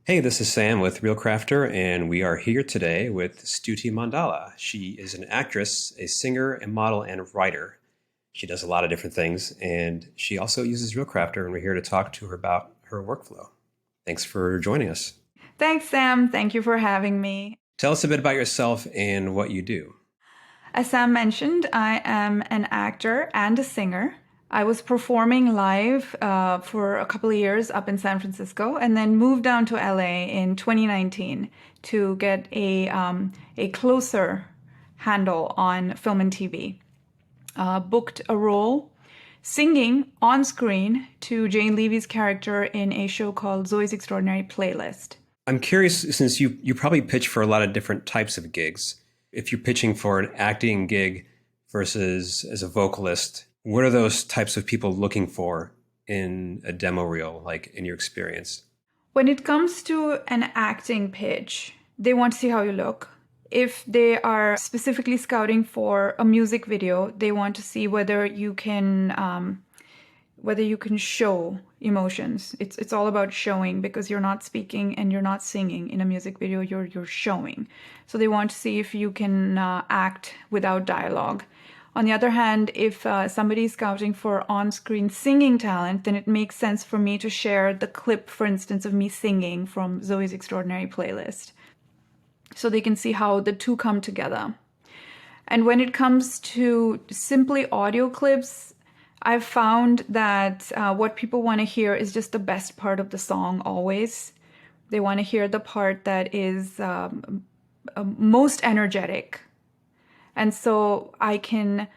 Hey, this is Sam with ReelCrafter, and we are here today with Stuti Mandala. She is an actress, a singer, a model, and a writer. She does a lot of different things, and she also uses ReelCrafter, and we're here to talk to her about her workflow. Thanks for joining us. Thanks, Sam. Thank you for having me. Tell us a bit about yourself and what you do. As Sam mentioned, I am an actor and a singer. I was performing live for a couple of years up in San Francisco and then moved down to LA in 2019 to get a closer handle on film and TV. Booked a role singing on screen to Jane Levy's character in a show called Zoe's Extraordinary Playlist. I'm curious, since you probably pitch for a lot of different types of gigs. If you're pitching for an acting gig versus as a vocalist, what are those types of people looking for in a demo reel, like in your experience? When it comes to an acting pitch, they want to see how you look. If they are specifically scouting for a music video, they want to see whether you can show emotions. It's all about showing because you're not speaking and you're not singing in a music video. You're showing. So they want to see if you can act without dialogue. On the other hand, if somebody is scouting for on-screen singing talent, then it makes sense for me to share the clip, for instance, of me singing from Zoe's Extraordinary Playlist, so they can see how the two come together. And when it comes to simply audio clips, I've found that what people want to hear is just the best part of the song always. They want to hear the part that is most energetic. And so I can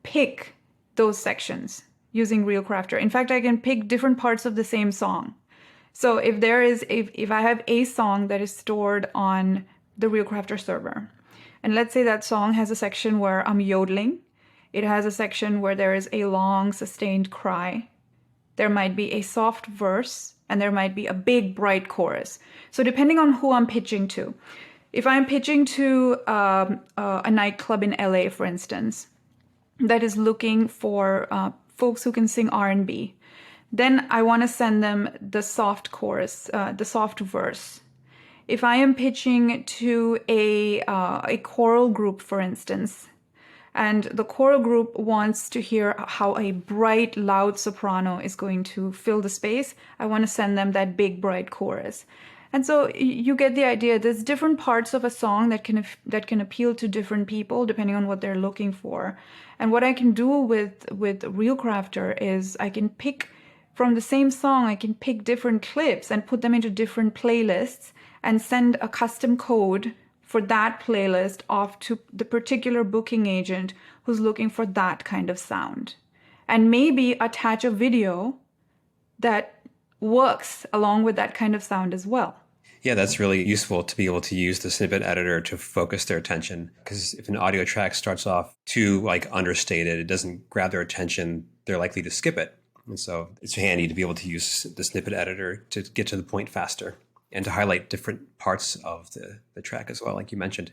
pick those sections using ReelCrafter. In fact, I can pick different parts of the same song. So if I have a song that is stored on the ReelCrafter server, and let's say that song has a section where I'm yodeling, it has a section where there is a long sustained cry, there might be a soft verse, and there might be a big bright chorus. So depending on who I'm pitching to, if I'm pitching to a nightclub in LA, for instance, that is looking for folks who can sing R&B, then I want to send them the soft chorus, the soft verse. If I am pitching to a choral group, for instance, and the choral group wants to hear how a bright, loud soprano is going to fill the space, I want to send them that big, bright chorus. And so you get the idea. There's different parts of a song that can appeal to different people depending on what they're looking for. And what I can do with ReelCrafter is I can pick from the same song, I can pick different clips and put them into different playlists and send a custom code for that playlist off to the particular booking agent who's looking for that kind of sound. And maybe attach a video that works along with that kind of sound as well. Yeah, that's really useful to be able to use the snippet editor to focus their attention. Because if an audio track starts off too understated, it doesn't grab their attention, they're likely to skip it. And so it's handy to be able to use the snippet editor to get to the point faster and to highlight different parts of the track as well, like you mentioned.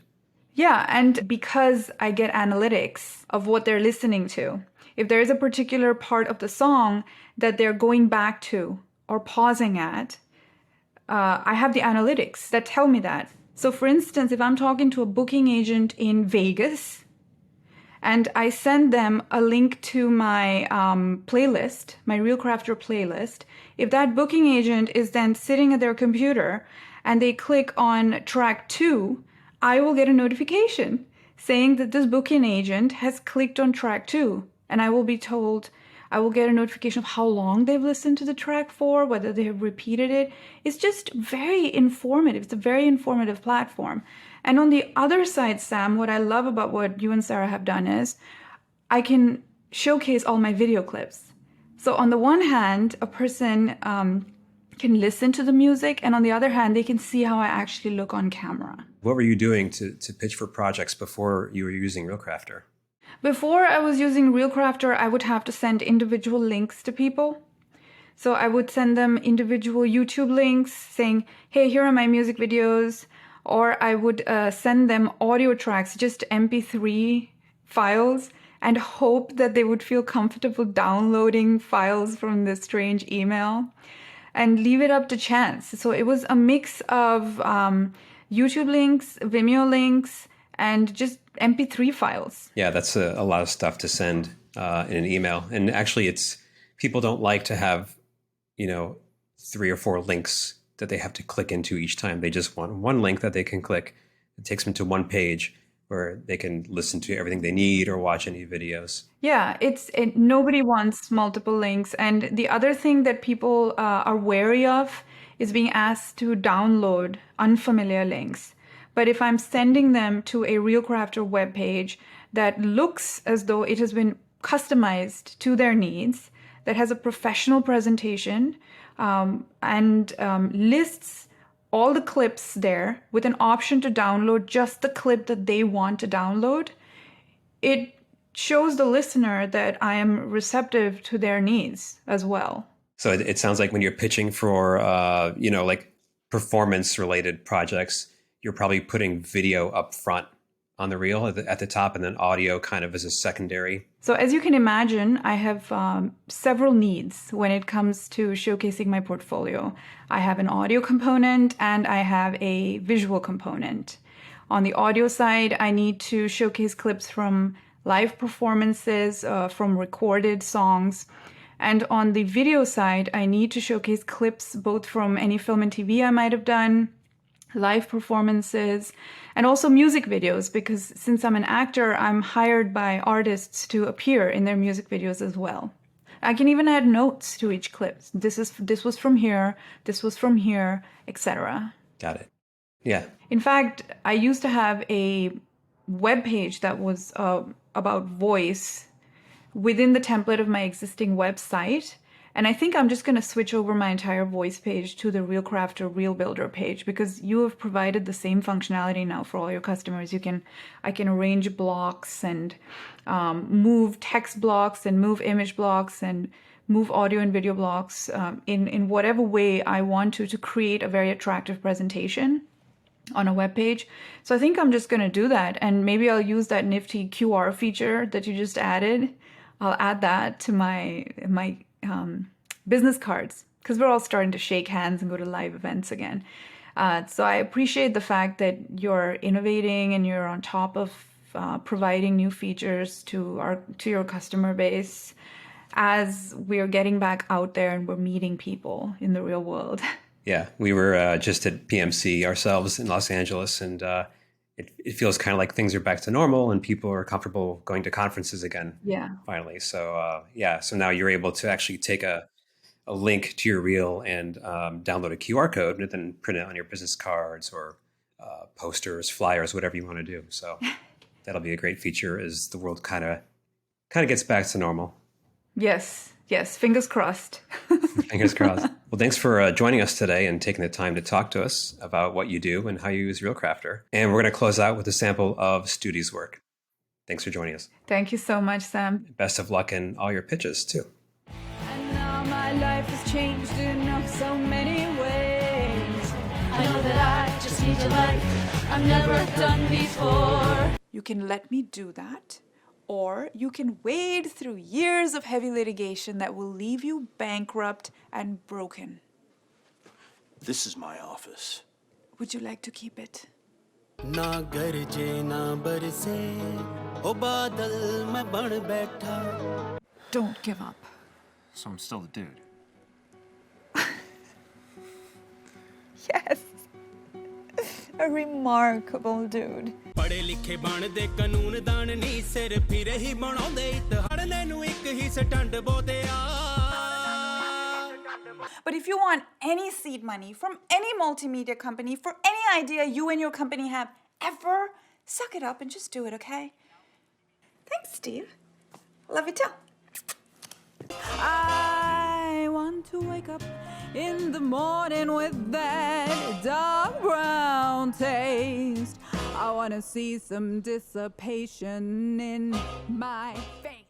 Yeah, and because I get analytics of what they're listening to, if there is a particular part of the song that they're going back to or pausing at, I have the analytics that tell me that. So for instance, if I'm talking to a booking agent in Vegas and I send them a link to my playlist, my ReelCrafter playlist, if that booking agent is then sitting at their computer and they click on track 2, I will get a notification saying that this booking agent has clicked on track 2, and I will be told, I will get a notification of how long they've listened to the track for, whether they have repeated it. It's just very informative. It's a very informative platform. And on the other side, Sam, what I love about what you and Sarah have done is I can showcase all my video clips. So on the one hand, a person can listen to the music, and on the other hand, they can see how I actually look on camera. What were you doing to pitch for projects before you were using ReelCrafter? Before I was using ReelCrafter, I would have to send individual links to people. So I would send them individual YouTube links saying, hey, here are my music videos. Or I would send them audio tracks, just MP3 files, and hope that they would feel comfortable downloading files from this strange email. and leave it up to chance. So it was a mix of YouTube links, Vimeo links, and just MP3 files. Yeah, that's a lot of stuff to send in an email. And actually, people don't like to have, 3 or 4 links that they have to click into each time. They just want one link that they can click. It takes them to one page where they can listen to everything they need or watch any videos. Yeah, nobody wants multiple links. And the other thing that people are wary of is being asked to download unfamiliar links. But if I'm sending them to a ReelCrafter webpage that looks as though it has been customized to their needs, that has a professional presentation, and lists all the clips there with an option to download just the clip that they want to download, it shows the listener that I am receptive to their needs as well. So it sounds like when you're pitching for, like performance-related projects, you're probably putting video up front on the reel at the top, and then audio kind of as a secondary. So as you can imagine, I have several needs when it comes to showcasing my portfolio. I have an audio component and I have a visual component. On the audio side, I need to showcase clips from live performances, from recorded songs. And on the video side, I need to showcase clips both from any film and TV I might have done, live performances, and also music videos, because since I'm an actor, I'm hired by artists to appear in their music videos as well. I can even add notes to each clip. This was from here, this was from here, etc. Got it. Yeah. In fact, I used to have a web page that was about voice within the template of my existing website. And I think I'm just going to switch over my entire voice page to the ReelCrafter Reel Builder page, because you have provided the same functionality now for all your customers. I can arrange blocks and move text blocks and move image blocks and move audio and video blocks in whatever way I want to create a very attractive presentation on a web page. So I think I'm just going to do that, and maybe I'll use that nifty QR feature that you just added. I'll add that to my business cards, because we're all starting to shake hands and go to live events again. So I appreciate the fact that you're innovating and you're on top of providing new features to your customer base as we're getting back out there and we're meeting people in the real world. Yeah, we were just at PMC ourselves in Los Angeles, and it feels kind of like things are back to normal and people are comfortable going to conferences again. Yeah. Finally. So so now you're able to actually take a link to your reel and download a QR code and then print it on your business cards or posters, flyers, whatever you want to do. So that'll be a great feature as the world kind of gets back to normal. Yes. Fingers crossed. Fingers crossed. Well, thanks for joining us today and taking the time to talk to us about what you do and how you use ReelCrafter. And we're going to close out with a sample of Stuti's work. Thanks for joining us. Thank you so much, Sam. Best of luck in all your pitches, too. And now my life has changed in so many ways. I know that I just need a life I've never done before. You can let me do that, or you can wade through years of heavy litigation that will leave you bankrupt and broken. This is my office. Would you like to keep it? Don't give up. So I'm still the dude. Yes. A remarkable dude. But if you want any seed money from any multimedia company for any idea you and your company have ever, suck it up and just do it, okay? Thanks, Steve. Love you too. I want to wake up in the morning with that dark brown taste. I want to see some dissipation in my face.